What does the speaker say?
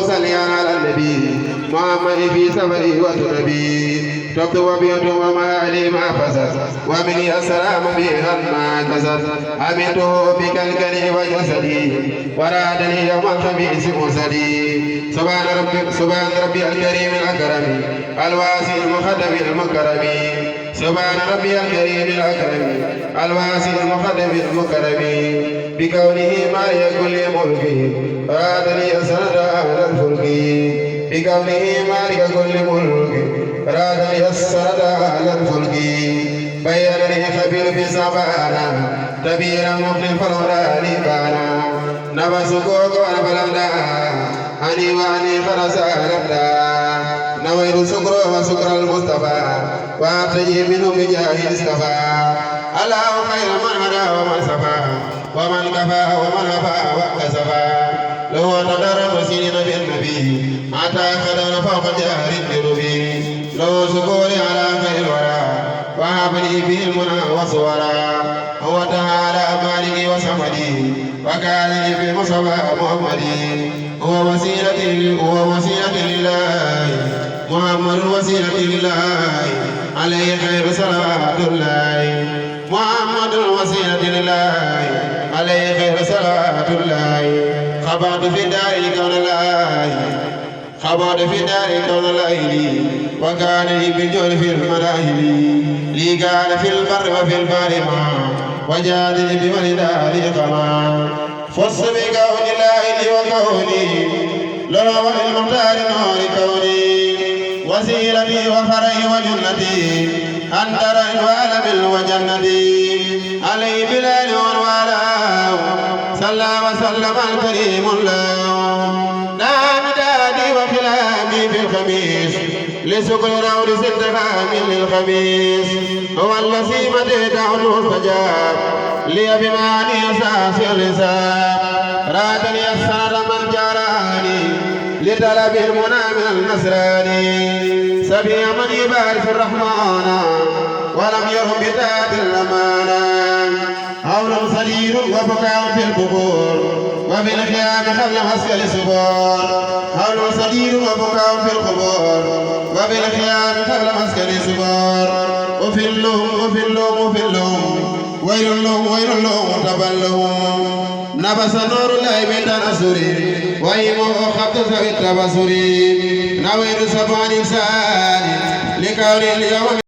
مصليا على النبي محمد في سفري وتنبي تبت وبيت وما علي ما فسد ومني السلام بها ما كسد عملته بك الكريم وجسدي ورادني يوم الخميس مرسلي سبحان ربي الكريم الأكرم الواسع المخدم المكرم سبحان ربي الكريم الأكرم الواسع المخدم المكرم بكونه ما يكون ملكه رادني السند على الفلك بكونه مالك كل ملك رادني السند على الفلك بينني خبير في سبانا تبيرا مخلف الورى بانا نبس كوكو ونبلمدا أني وأني خرس ألمدا نويت سكر وسكر المصطفى وأبتجي منه بجاه الاصطفى الله خير من هدى ومن صفى ومن كفى ومن هفى واكتسفى له تدر مسيرين بالنبي حتى خدر فوق جهر الدربي له سكوري على خير الورى وهب لي به المنى والصورى هو تعالى مالك وصمدي وكان لي في مصطفى محمدي هو وسيلة لله محمد وسيلة لله عليه خير صلوات الله محمد وسيلة لله عليه خير صلوات الله خبرت في دار كون الله خبرت في دار كون الله وكان لي بالجود في المراحل لي كان في البر وفي البحر وجادني بولد قما فص بكون الله لي وكوني لو المختار نور كوني وسيلتي وفرعي وجنتي أنت رأي وألم وجنتي علي بلال والوالاه صلى وسلم الكريم الله نام دادي وخلامي في الخميس لسكر رود ست خام للخميس هو الذي مديته المستجاب لي بمعني أساس الحساب رادني السنة من جاراني لطلب المنى من النصراني سبي من يبارك الرحمن ولم يرهم بذات الأمانة هول صدير وبكاء في القبور وفي الخيام قبل مسك السبور هول صدير وبكاء في القبور وفي الخيام قبل مسك السبور وفي اللوم ويل لهم تبلهم نبس نور الله من تنصري وإيمه خبط ذوي التبصري نوير سبحان إنسان لكون اليوم